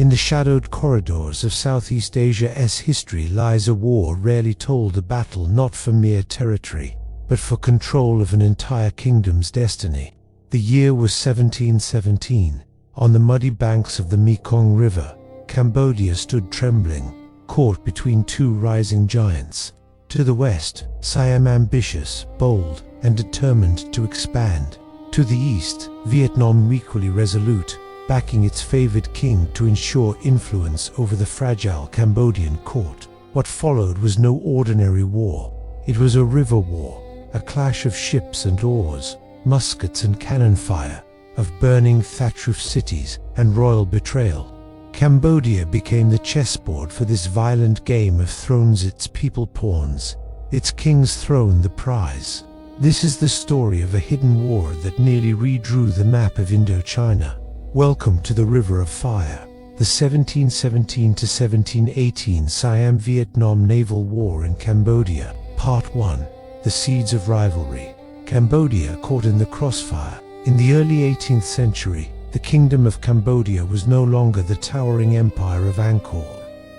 In the shadowed corridors of Southeast Asia's history lies a war rarely told, a battle not for mere territory, but for control of an entire kingdom's destiny. The year was 1717. On the muddy banks of the Mekong River, Cambodia stood trembling, caught between two rising giants. To the west, Siam ambitious, bold, and determined to expand. To the east, Vietnam equally resolute, backing its favored king to ensure influence over the fragile Cambodian court. What followed was no ordinary war. It was a river war, a clash of ships and oars, muskets and cannon fire, of burning thatch-roofed cities and royal betrayal. Cambodia became the chessboard for this violent game of thrones, its people pawns, its king's throne the prize. This is the story of a hidden war that nearly redrew the map of Indochina. Welcome to the River of Fire, the 1717 to 1718 Siam-Vietnam Naval War in Cambodia. Part 1. The Seeds of Rivalry. Cambodia caught in the crossfire. In the early 18th century, the Kingdom of Cambodia was no longer the towering empire of Angkor.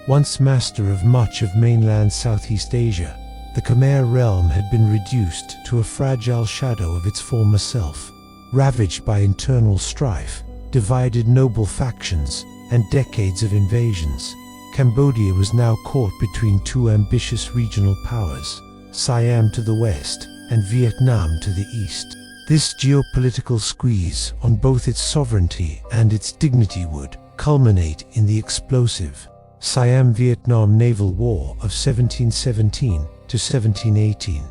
Once master of much of mainland Southeast Asia, the Khmer realm had been reduced to a fragile shadow of its former self. Ravaged by internal strife, divided noble factions, and decades of invasions, Cambodia was now caught between two ambitious regional powers, Siam to the west and Vietnam to the east. This geopolitical squeeze on both its sovereignty and its dignity would culminate in the explosive Siam-Vietnam Naval War of 1717 to 1718.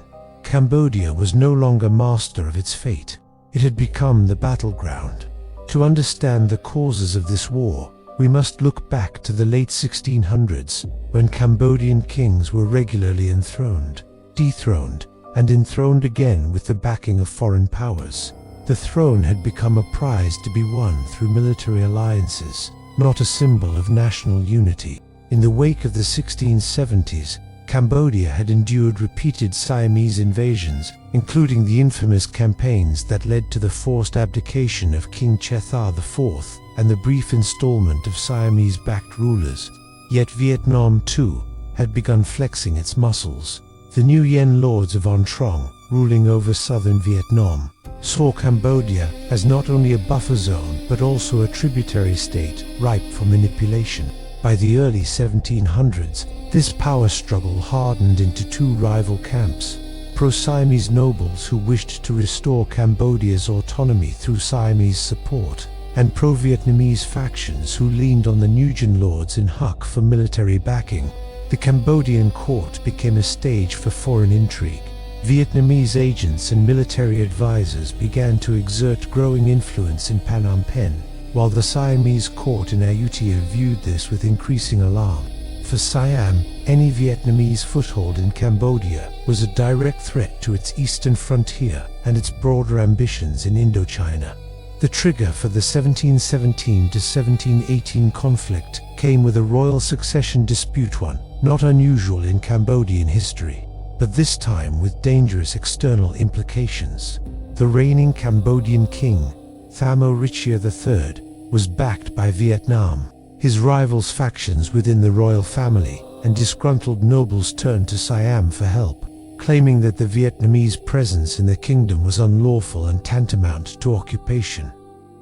Cambodia was no longer master of its fate. It had become the battleground. To understand the causes of this war, we must look back to the late 1600s, when Cambodian kings were regularly enthroned, dethroned, and enthroned again with the backing of foreign powers. The throne had become a prize to be won through military alliances, not a symbol of national unity. In the wake of the 1670s, Cambodia had endured repeated Siamese invasions, including the infamous campaigns that led to the forced abdication of King Chethar IV and the brief installment of Siamese-backed rulers. Yet Vietnam, too, had begun flexing its muscles. The Nguyen lords of An Trong, ruling over southern Vietnam, saw Cambodia as not only a buffer zone but also a tributary state ripe for manipulation. By the early 1700s, this power struggle hardened into two rival camps: pro-Siamese nobles who wished to restore Cambodia's autonomy through Siamese support, and pro-Vietnamese factions who leaned on the Nguyen lords in Huc for military backing. The Cambodian court became a stage for foreign intrigue. Vietnamese agents and military advisors began to exert growing influence in Phnom Penh, while the Siamese court in Ayutthaya viewed this with increasing alarm. For Siam, any Vietnamese foothold in Cambodia was a direct threat to its eastern frontier and its broader ambitions in Indochina. The trigger for the 1717 to 1718 conflict came with a royal succession dispute, one not unusual in Cambodian history, but this time with dangerous external implications. The reigning Cambodian king, Thamo Ritchia III, was backed by Vietnam. His rivals' factions within the royal family and disgruntled nobles turned to Siam for help, claiming that the Vietnamese presence in the kingdom was unlawful and tantamount to occupation.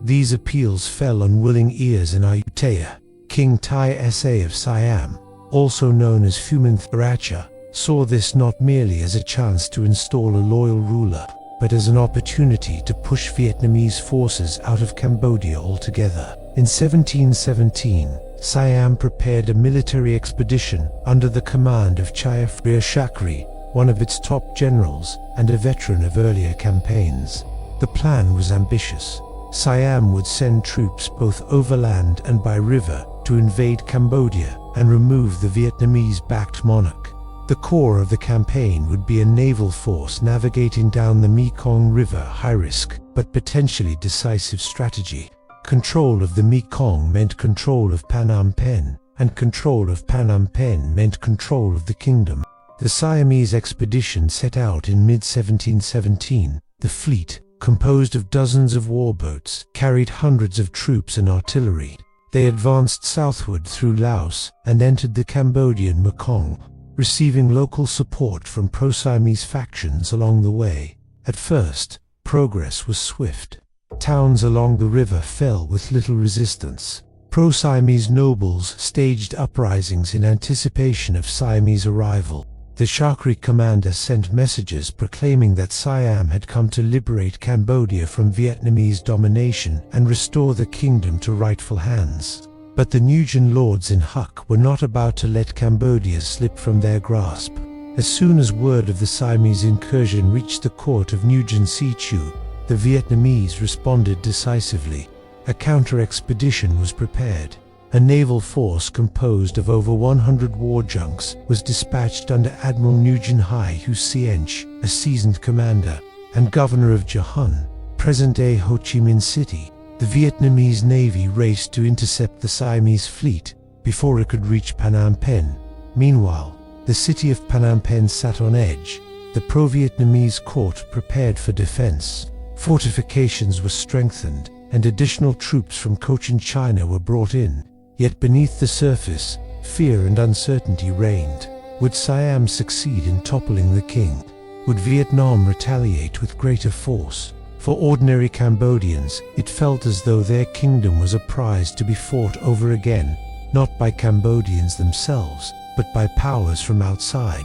These appeals fell on willing ears in Ayutthaya. King Tai Sa of Siam, also known as Phumin Thiracha, saw this not merely as a chance to install a loyal ruler, but as an opportunity to push Vietnamese forces out of Cambodia altogether. In 1717, Siam prepared a military expedition under the command of Chaya Phria Shakri, one of its top generals and a veteran of earlier campaigns. The plan was ambitious. Siam would send troops both overland and by river to invade Cambodia and remove the Vietnamese-backed monarch. The core of the campaign would be a naval force navigating down the Mekong River, high-risk but potentially decisive strategy. Control of the Mekong meant control of Phnom Penh, and control of Phnom Penh meant control of the kingdom. The Siamese expedition set out in mid-1717. The fleet, composed of dozens of warboats, carried hundreds of troops and artillery. They advanced southward through Laos and entered the Cambodian Mekong, receiving local support from pro-Siamese factions along the way. At first, progress was swift. Towns along the river fell with little resistance. Pro-Siamese nobles staged uprisings in anticipation of Siamese arrival. The Chakri commander sent messages proclaiming that Siam had come to liberate Cambodia from Vietnamese domination and restore the kingdom to rightful hands. But the Nguyen lords in Huc were not about to let Cambodia slip from their grasp. As soon as word of the Siamese incursion reached the court of Nguyen Si Chu, the Vietnamese responded decisively. A counter-expedition was prepared. A naval force composed of over 100 war junks was dispatched under Admiral Nguyen Hai Hu Siench, a seasoned commander, and governor of Jahan, present-day Ho Chi Minh City. The Vietnamese navy raced to intercept the Siamese fleet before it could reach Phnom Penh. Meanwhile, the city of Phnom Penh sat on edge. The pro-Vietnamese court prepared for defense. Fortifications were strengthened, and additional troops from Cochin China were brought in. Yet beneath the surface, fear and uncertainty reigned. Would Siam succeed in toppling the king? Would Vietnam retaliate with greater force? For ordinary Cambodians, it felt as though their kingdom was a prize to be fought over again, not by Cambodians themselves, but by powers from outside.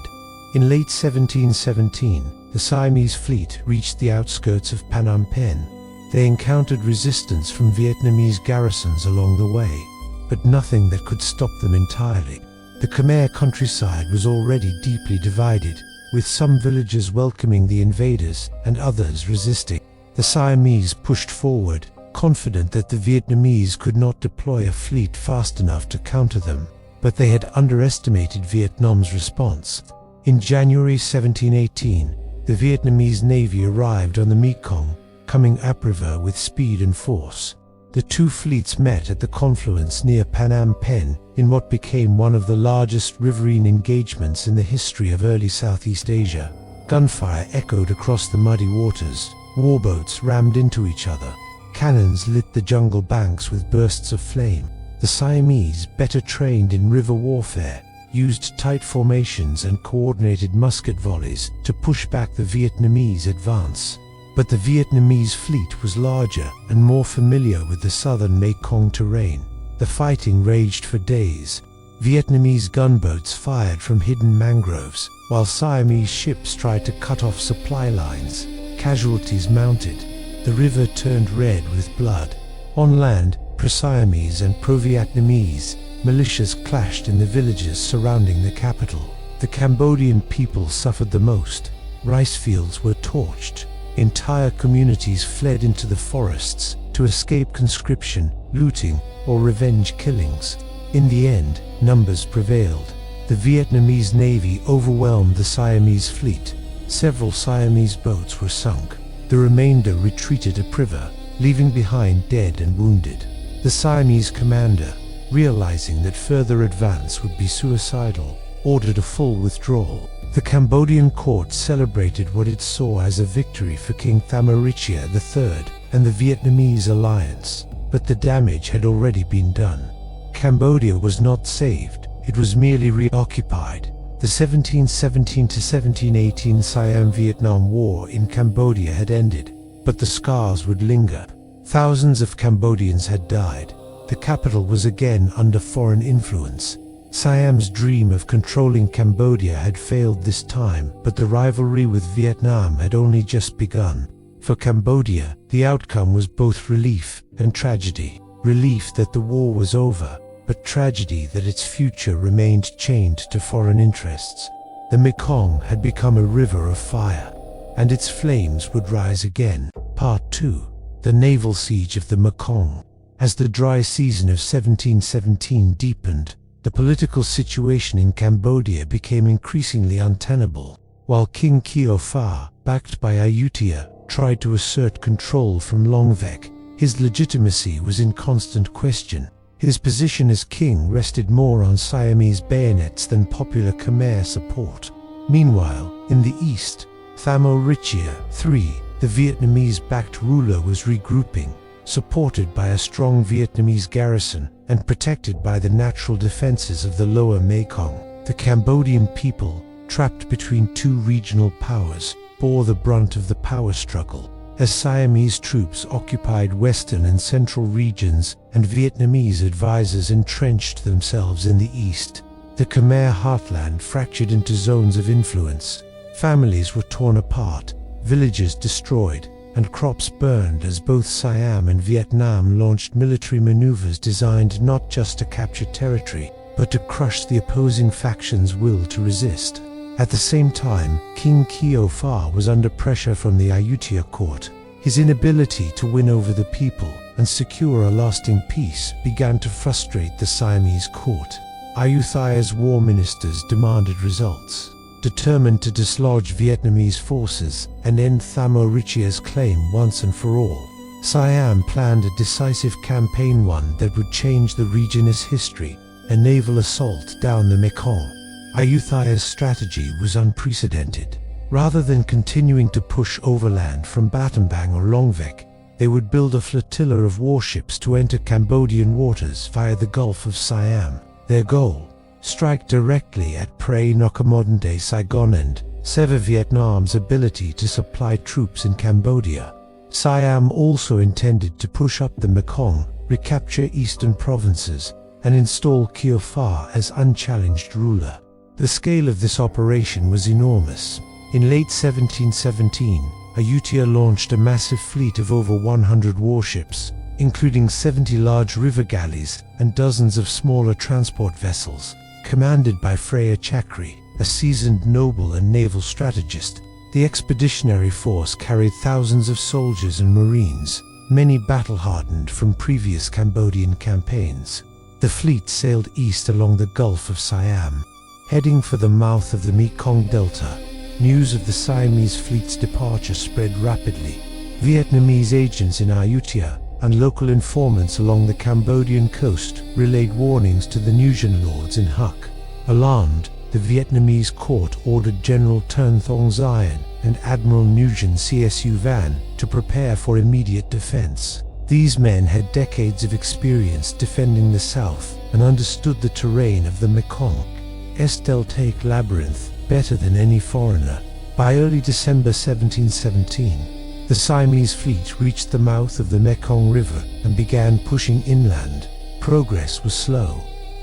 In late 1717, the Siamese fleet reached the outskirts of Phnom Penh. They encountered resistance from Vietnamese garrisons along the way, but nothing that could stop them entirely. The Khmer countryside was already deeply divided, with some villagers welcoming the invaders and others resisting. The Siamese pushed forward, confident that the Vietnamese could not deploy a fleet fast enough to counter them, but they had underestimated Vietnam's response. In January 1718, the Vietnamese navy arrived on the Mekong, coming upriver with speed and force. The two fleets met at the confluence near Phnom Penh in what became one of the largest riverine engagements in the history of early Southeast Asia. Gunfire echoed across the muddy waters. Warboats rammed into each other. Cannons lit the jungle banks with bursts of flame. The Siamese, better trained in river warfare, used tight formations and coordinated musket volleys to push back the Vietnamese advance. But the Vietnamese fleet was larger and more familiar with the southern Mekong terrain. The fighting raged for days. Vietnamese gunboats fired from hidden mangroves, while Siamese ships tried to cut off supply lines. Casualties mounted. The river turned red with blood. On land, pro-Siamese and pro-Vietnamese militias clashed in the villages surrounding the capital. The Cambodian people suffered the most. Rice fields were torched. Entire communities fled into the forests to escape conscription, looting, or revenge killings. In the end, numbers prevailed. The Vietnamese navy overwhelmed the Siamese fleet. Several Siamese boats were sunk. The remainder retreated upriver, leaving behind dead and wounded. The Siamese commander, realizing that further advance would be suicidal, ordered a full withdrawal. The Cambodian court celebrated what it saw as a victory for King Thamarichia III and the Vietnamese alliance, but the damage had already been done. Cambodia was not saved, it was merely reoccupied. The 1717–1718 Siam-Vietnam War in Cambodia had ended, but the scars would linger. Thousands of Cambodians had died. The capital was again under foreign influence. Siam's dream of controlling Cambodia had failed this time, but the rivalry with Vietnam had only just begun. For Cambodia, the outcome was both relief and tragedy. Relief that the war was over, but tragedy that its future remained chained to foreign interests. The Mekong had become a river of fire, and its flames would rise again. Part 2. The Naval Siege of the Mekong. As the dry season of 1717 deepened, the political situation in Cambodia became increasingly untenable. While King Keo Pha, backed by Ayutthaya, tried to assert control from Longvek, his legitimacy was in constant question. His position as king rested more on Siamese bayonets than popular Khmer support. Meanwhile, in the east, Thamarichia III, the Vietnamese-backed ruler, was regrouping. Supported by a strong Vietnamese garrison, and protected by the natural defenses of the lower Mekong. The Cambodian people, trapped between two regional powers, bore the brunt of the power struggle, as Siamese troops occupied western and central regions and Vietnamese advisors entrenched themselves in the east. The Khmer heartland fractured into zones of influence. Families were torn apart, villages destroyed, and crops burned as both Siam and Vietnam launched military maneuvers designed not just to capture territory, but to crush the opposing factions' will to resist. At the same time, King Keo Pha was under pressure from the Ayutthaya court. His inability to win over the people and secure a lasting peace began to frustrate the Siamese court. Ayutthaya's war ministers demanded results. Determined to dislodge Vietnamese forces and end Thamo Richia's claim once and for all, Siam planned a decisive campaign, one that would change the region's history, a naval assault down the Mekong. Ayutthaya's strategy was unprecedented. Rather than continuing to push overland from Battambang or Longvec, they would build a flotilla of warships to enter Cambodian waters via the Gulf of Siam. Their goal: strike directly at prey modern-day Saigon and sever Vietnam's ability to supply troops in Cambodia. Siam also intended to push up the Mekong, recapture eastern provinces, and install Keo Pha as unchallenged ruler. The scale of this operation was enormous. In late 1717, Ayutthaya launched a massive fleet of over 100 warships, including 70 large river galleys and dozens of smaller transport vessels. Commanded by Freya Chakri, a seasoned noble and naval strategist, the expeditionary force carried thousands of soldiers and marines, many battle-hardened from previous Cambodian campaigns. The fleet sailed east along the Gulf of Siam, heading for the mouth of the Mekong Delta. News of the Siamese fleet's departure spread rapidly. Vietnamese agents in Ayutthaya and local informants along the Cambodian coast relayed warnings to the Nguyen lords in Huc. Alarmed, the Vietnamese court ordered General Ton Thong Zien and Admiral Nguyen Csu Van to prepare for immediate defense. These men had decades of experience defending the south and understood the terrain of the Mekong's deltaic labyrinth better than any foreigner. By early December 1717, the Siamese fleet reached the mouth of the Mekong River and began pushing inland. Progress was slow.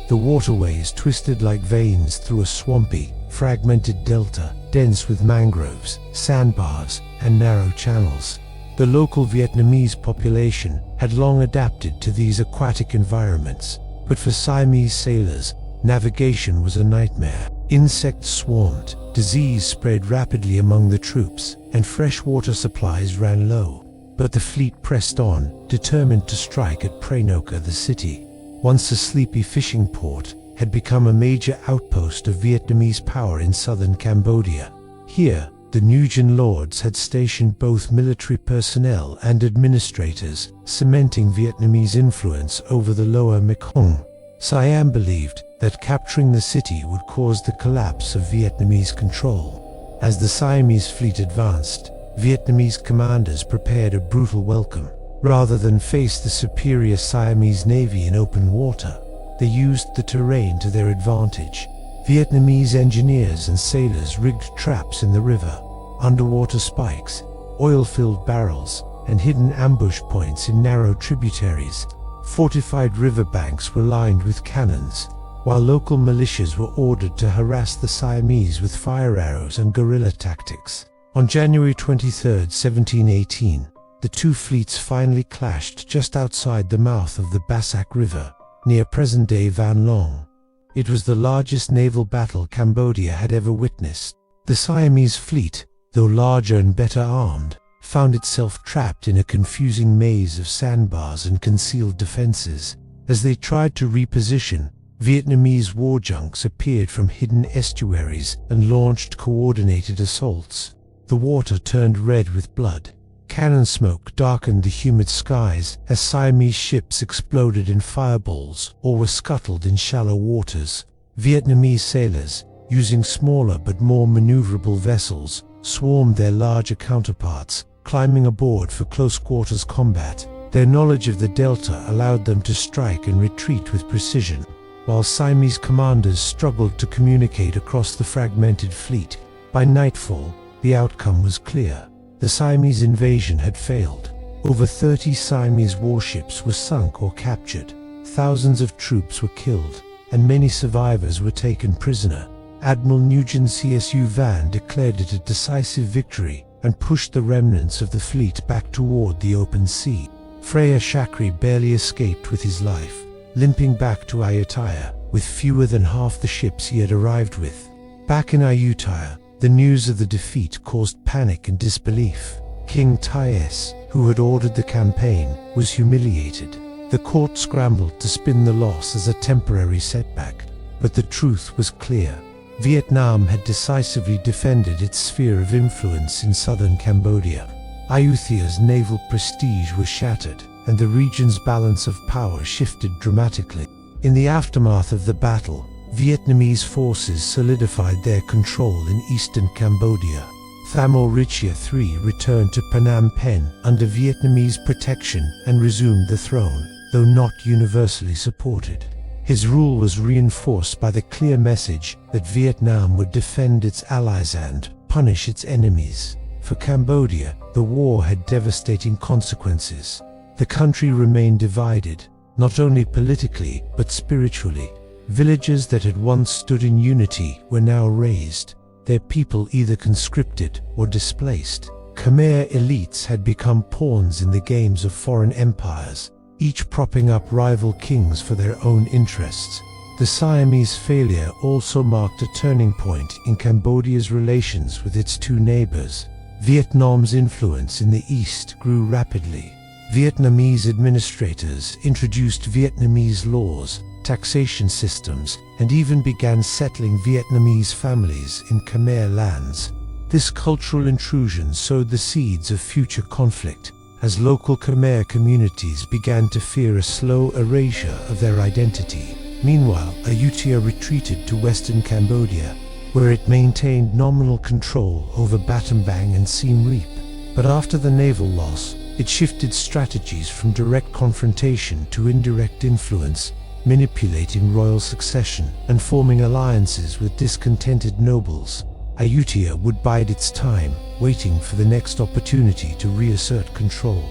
The waterways twisted like veins through a swampy, fragmented delta, dense with mangroves, sandbars, and narrow channels. The local Vietnamese population had long adapted to these aquatic environments, but for Siamese sailors, navigation was a nightmare. Insects swarmed, disease spread rapidly among the troops, and freshwater supplies ran low. But the fleet pressed on, determined to strike at Pranoka, the city. Once a sleepy fishing port, had become a major outpost of Vietnamese power in southern Cambodia. Here, the Nguyen lords had stationed both military personnel and administrators, cementing Vietnamese influence over the lower Mekong. Siam believed that capturing the city would cause the collapse of Vietnamese control. As the Siamese fleet advanced, Vietnamese commanders prepared a brutal welcome. Rather than face the superior Siamese navy in open water, they used the terrain to their advantage. Vietnamese engineers and sailors rigged traps in the river, underwater spikes, oil-filled barrels, and hidden ambush points in narrow tributaries. Fortified riverbanks were lined with cannons, while local militias were ordered to harass the Siamese with fire arrows and guerrilla tactics. On January 23, 1718, the two fleets finally clashed just outside the mouth of the Bassac River, near present-day Van Long. It was the largest naval battle Cambodia had ever witnessed. The Siamese fleet, though larger and better armed, found itself trapped in a confusing maze of sandbars and concealed defenses. As they tried to reposition, Vietnamese war junks appeared from hidden estuaries and launched coordinated assaults. The water turned red with blood. Cannon smoke darkened the humid skies as Siamese ships exploded in fireballs or were scuttled in shallow waters. Vietnamese sailors, using smaller but more maneuverable vessels, swarmed their larger counterparts, climbing aboard for close-quarters combat. Their knowledge of the delta allowed them to strike and retreat with precision, while Siamese commanders struggled to communicate across the fragmented fleet. By nightfall, the outcome was clear. The Siamese invasion had failed. Over 30 Siamese warships were sunk or captured. Thousands of troops were killed, and many survivors were taken prisoner. Admiral Nguyen Csu Van declared it a decisive victory and pushed the remnants of the fleet back toward the open sea. Freya Chakri barely escaped with his life, limping back to Ayutthaya with fewer than half the ships he had arrived with. Back in Ayutthaya, the news of the defeat caused panic and disbelief. King Thais, who had ordered the campaign, was humiliated. The court scrambled to spin the loss as a temporary setback, but the truth was clear. Vietnam had decisively defended its sphere of influence in southern Cambodia. Ayutthaya's naval prestige was shattered, and the region's balance of power shifted dramatically. In the aftermath of the battle, Vietnamese forces solidified their control in eastern Cambodia. Thammo Richia III returned to Phnom Penh under Vietnamese protection and resumed the throne, though not universally supported. His rule was reinforced by the clear message that Vietnam would defend its allies and punish its enemies. For Cambodia, the war had devastating consequences. The country remained divided, not only politically but spiritually. Villages that had once stood in unity were now razed, their people either conscripted or displaced. Khmer elites had become pawns in the games of foreign empires, each propping up rival kings for their own interests. The Siamese failure also marked a turning point in Cambodia's relations with its two neighbors. Vietnam's influence in the east grew rapidly. Vietnamese administrators introduced Vietnamese laws, taxation systems, and even began settling Vietnamese families in Khmer lands. This cultural intrusion sowed the seeds of future conflict, as local Khmer communities began to fear a slow erasure of their identity. Meanwhile, Ayutthaya retreated to western Cambodia, where it maintained nominal control over Battambang and Siem Reap. But after the naval loss, it shifted strategies from direct confrontation to indirect influence, manipulating royal succession and forming alliances with discontented nobles. Ayutthaya would bide its time, waiting for the next opportunity to reassert control.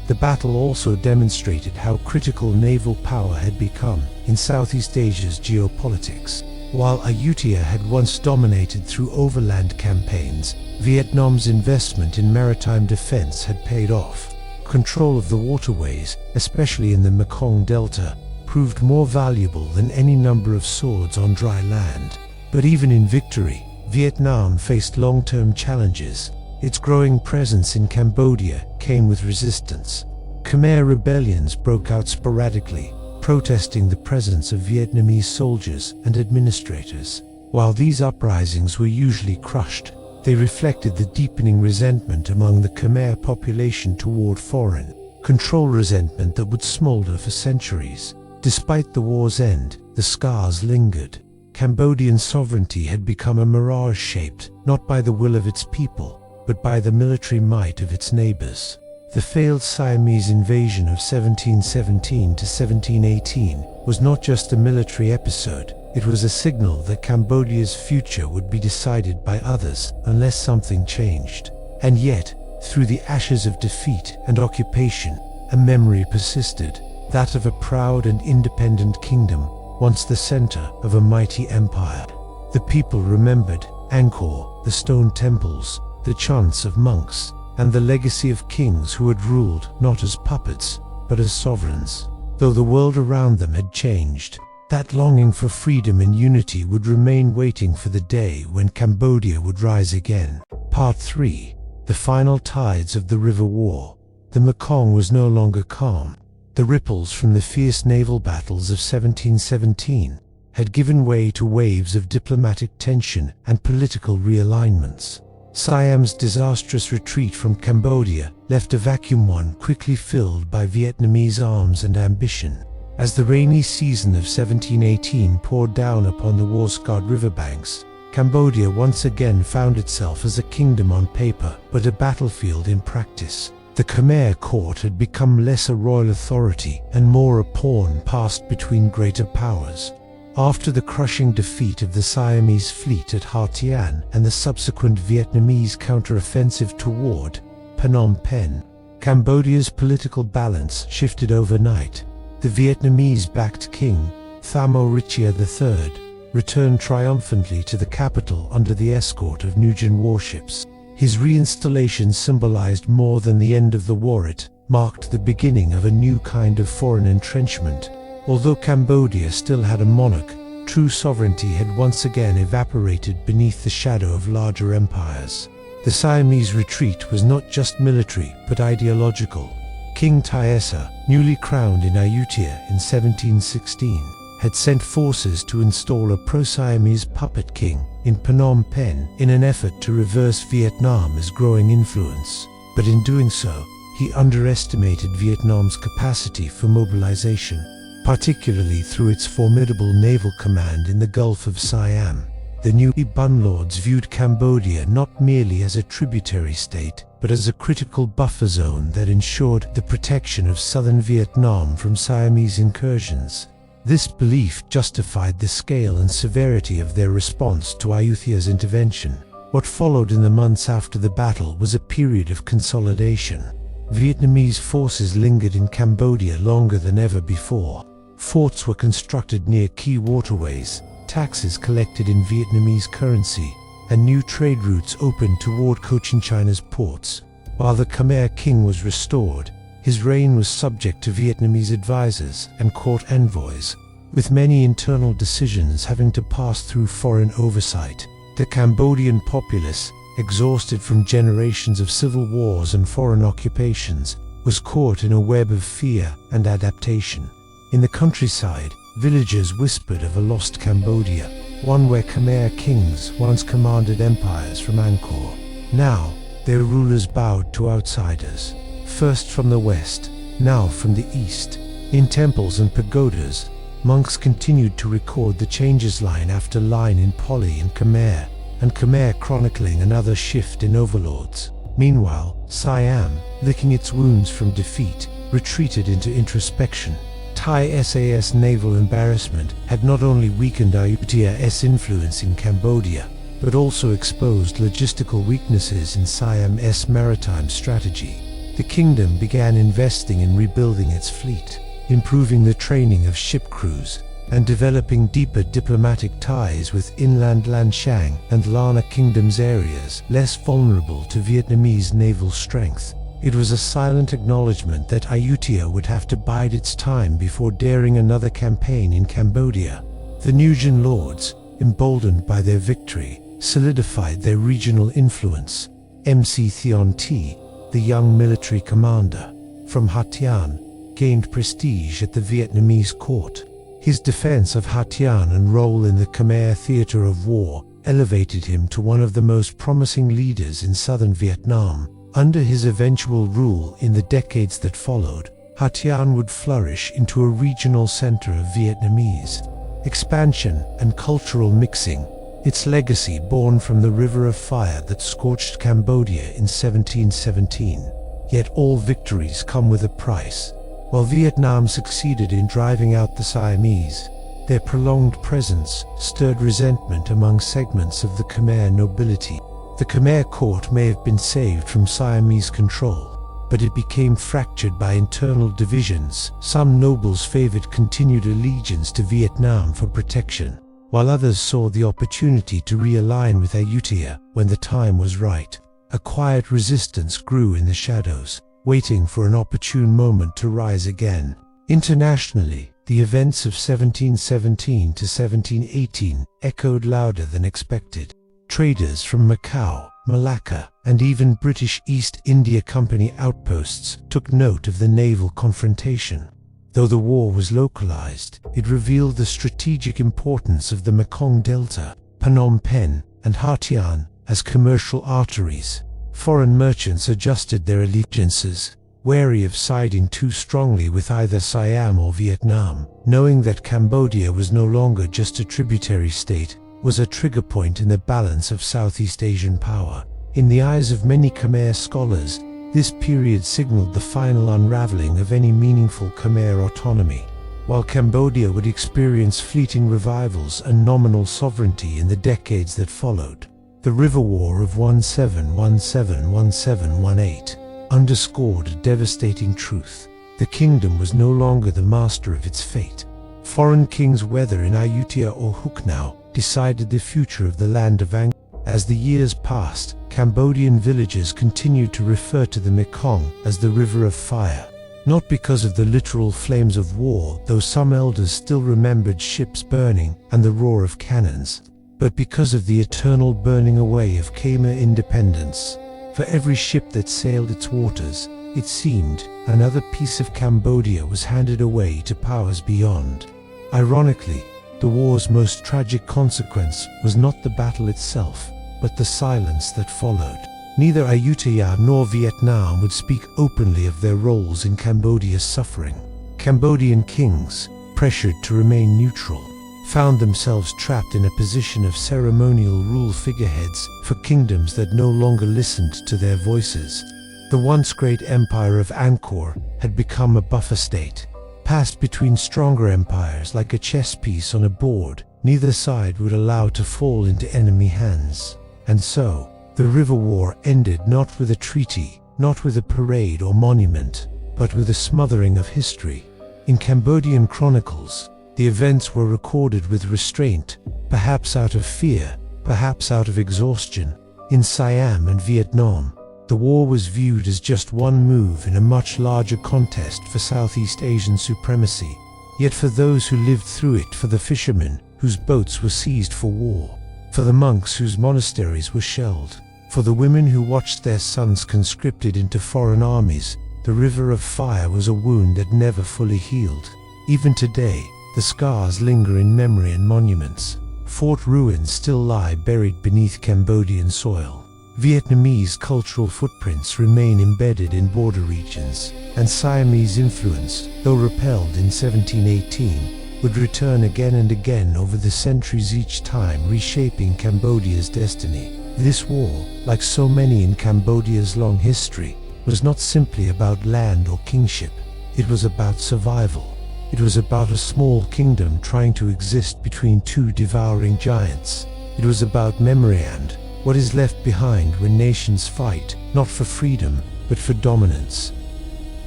The battle also demonstrated how critical naval power had become in Southeast Asia's geopolitics. While Ayutthaya had once dominated through overland campaigns, Vietnam's investment in maritime defense had paid off. Control of the waterways, especially in the Mekong Delta, proved more valuable than any number of swords on dry land. But even in victory, Vietnam faced long-term challenges. Its growing presence in Cambodia came with resistance. Khmer rebellions broke out sporadically, protesting the presence of Vietnamese soldiers and administrators. While these uprisings were usually crushed, they reflected the deepening resentment among the Khmer population toward foreign control, resentment that would smolder for centuries. Despite the war's end, the scars lingered. Cambodian sovereignty had become a mirage shaped not by the will of its people, but by the military might of its neighbors. The failed Siamese invasion of 1717 to 1718 was not just a military episode, it was a signal that Cambodia's future would be decided by others unless something changed. And yet, through the ashes of defeat and occupation, a memory persisted, that of a proud and independent kingdom, once the center of a mighty empire. The people remembered Angkor, the stone temples, the chants of monks, and the legacy of kings who had ruled not as puppets, but as sovereigns. Though the world around them had changed, that longing for freedom and unity would remain, waiting for the day when Cambodia would rise again. Part 3. The final tides of the River War. The Mekong was no longer calm. The ripples from the fierce naval battles of 1717 had given way to waves of diplomatic tension and political realignments. Siam's disastrous retreat from Cambodia left a vacuum, one quickly filled by Vietnamese arms and ambition. As the rainy season of 1718 poured down upon the war-scarred riverbanks, Cambodia once again found itself as a kingdom on paper, but a battlefield in practice. The Khmer court had become less a royal authority and more a pawn passed between greater powers. After the crushing defeat of the Siamese fleet at Ha Tien and the subsequent Vietnamese counteroffensive toward Phnom Penh, Cambodia's political balance shifted overnight. The Vietnamese-backed king, Thamo Richia III, returned triumphantly to the capital under the escort of Nguyen warships. His reinstallation symbolized more than the end of the war. It marked the beginning of a new kind of foreign entrenchment. Although Cambodia still had a monarch, true sovereignty had once again evaporated beneath the shadow of larger empires. The Siamese retreat was not just military but ideological. King Thaisa, newly crowned in Ayutthaya in 1716, had sent forces to install a pro-Siamese puppet king in Phnom Penh in an effort to reverse Vietnam's growing influence. But in doing so, he underestimated Vietnam's capacity for mobilization, particularly through its formidable naval command in the Gulf of Siam. The new Bun lords viewed Cambodia not merely as a tributary state, but as a critical buffer zone that ensured the protection of southern Vietnam from Siamese incursions. This belief justified the scale and severity of their response to Ayutthaya's intervention. What followed in the months after the battle was a period of consolidation. Vietnamese forces lingered in Cambodia longer than ever before. Forts were constructed near key waterways, taxes collected in Vietnamese currency, and new trade routes opened toward Cochinchina's ports. While the Khmer king was restored, his reign was subject to Vietnamese advisors and court envoys, with many internal decisions having to pass through foreign oversight. The Cambodian populace, exhausted from generations of civil wars and foreign occupations, was caught in a web of fear and adaptation. In the countryside, villagers whispered of a lost Cambodia, one where Khmer kings once commanded empires from Angkor. Now, their rulers bowed to outsiders, first from the west, now from the east. In temples and pagodas, monks continued to record the changes line after line in Pali and Khmer chronicling another shift in overlords. Meanwhile, Siam, licking its wounds from defeat, retreated into introspection. Thai SAS naval embarrassment had not only weakened Ayutthaya's influence in Cambodia, but also exposed logistical weaknesses in Siam's maritime strategy. The kingdom began investing in rebuilding its fleet, improving the training of ship crews, and developing deeper diplomatic ties with inland Lancang and Lana kingdoms, areas less vulnerable to Vietnamese naval strength. It was a silent acknowledgement that Ayutthaya would have to bide its time before daring another campaign in Cambodia. The Nguyen lords, emboldened by their victory, solidified their regional influence. MC Theon T, the young military commander from Ha Tien, gained prestige at the Vietnamese court. His defense of Ha Tien and role in the Khmer theater of war elevated him to one of the most promising leaders in southern Vietnam. Under his eventual rule in the decades that followed, Ha Tien would flourish into a regional center of Vietnamese expansion and cultural mixing, its legacy born from the river of fire that scorched Cambodia in 1717. Yet all victories come with a price. While Vietnam succeeded in driving out the Siamese, their prolonged presence stirred resentment among segments of the Khmer nobility. The Khmer court may have been saved from Siamese control, but it became fractured by internal divisions. Some nobles favored continued allegiance to Vietnam for protection, while others saw the opportunity to realign with Ayutthaya when the time was right. A quiet resistance grew in the shadows, waiting for an opportune moment to rise again. Internationally, the events of 1717 to 1718 echoed louder than expected. Traders from Macau, Malacca, and even British East India Company outposts took note of the naval confrontation. Though the war was localized, it revealed the strategic importance of the Mekong Delta, Phnom Penh, and Ha Tien as commercial arteries. Foreign merchants adjusted their allegiances, wary of siding too strongly with either Siam or Vietnam. Knowing that Cambodia was no longer just a tributary state was a trigger point in the balance of Southeast Asian power. In the eyes of many Khmer scholars, This period signaled the final unraveling of any meaningful Khmer autonomy, while Cambodia would experience fleeting revivals and nominal sovereignty in the decades that followed. The River War of 1717-1718 underscored a devastating truth. The kingdom was no longer the master of its fate. Foreign kings, whether in Ayutthaya or Huknau, decided the future of the land of Angkor. As the years passed, Cambodian villagers continued to refer to the Mekong as the River of Fire, not because of the literal flames of war, though some elders still remembered ships burning and the roar of cannons, but because of the eternal burning away of Khmer independence. For every ship that sailed its waters, it seemed, another piece of Cambodia was handed away to powers beyond. Ironically, the war's most tragic consequence was not the battle itself, but the silence that followed. Neither Ayutthaya nor Vietnam would speak openly of their roles in Cambodia's suffering. Cambodian kings, pressured to remain neutral, found themselves trapped in a position of ceremonial rule figureheads for kingdoms that no longer listened to their voices. The once great empire of Angkor had become a buffer state, passed between stronger empires like a chess piece on a board neither side would allow to fall into enemy hands. And so, the River War ended not with a treaty, not with a parade or monument, but with a smothering of history. In Cambodian chronicles, the events were recorded with restraint, perhaps out of fear, perhaps out of exhaustion. In Siam and Vietnam, the war was viewed as just one move in a much larger contest for Southeast Asian supremacy. Yet for those who lived through it, for the fishermen whose boats were seized for war, for the monks whose monasteries were shelled, for the women who watched their sons conscripted into foreign armies, the River of Fire was a wound that never fully healed. Even today, the scars linger in memory and monuments. Fort ruins still lie buried beneath Cambodian soil. Vietnamese cultural footprints remain embedded in border regions, and Siamese influence, though repelled in 1718, would return again and again over the centuries, each time reshaping Cambodia's destiny. This war, like so many in Cambodia's long history, was not simply about land or kingship. It was about survival. It was about a small kingdom trying to exist between two devouring giants. It was about memory and what is left behind when nations fight, not for freedom, but for dominance.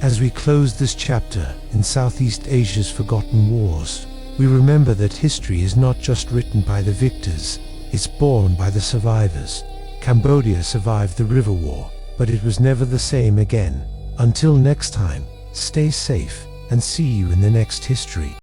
As we close this chapter in Southeast Asia's forgotten wars, we remember that history is not just written by the victors, it's borne by the survivors. Cambodia survived the River War, but it was never the same again. Until next time, stay safe, and see you in the next history.